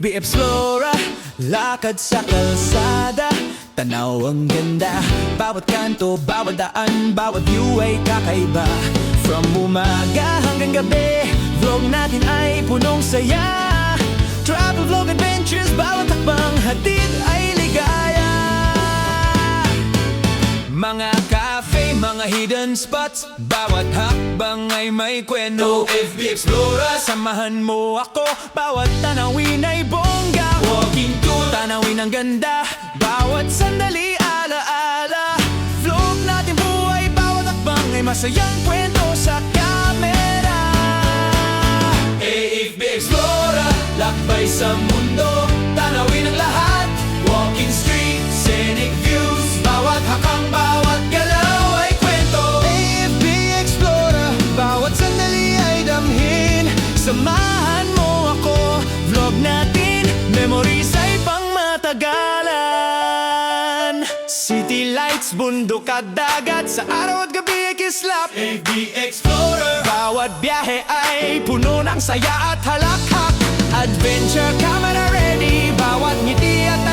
AFB Explorer, lakad sa kalsada, tanaw ang ganda. Bawat kanto, bawat daan, bawat view ay kakaiba. From umaga hanggang gabi, vlog natin ay punong saya. Travel vlog adventures, bawat takbang hatid ay ligaya. Mga cafe, mga hidden spots, bawat hakbang ay may kwento. AFB Explorer, samahan mo ako, bawat tanawin ay bongga. Walking tour, tanawin ang ganda, bawat sandali alaala. Vlog natin buhay, bawat hakbang ay masayang kwento sa camera. AFB Explorer, lakbay sa mundo, tanawin ang lahat. Walking street, scenic views, bawat hakang, bawat galaw ay kwento. AFB Explorer, bawat sandali ay damhin. Samahan mo ako, vlog natin, memories ay pangmatagalan. City lights, bundok at dagat, sa araw at gabi ay kislap. AFB Explorer, bawat biyahe ay puno ng saya at halakhak. Adventure camera ready, bawat ngiti at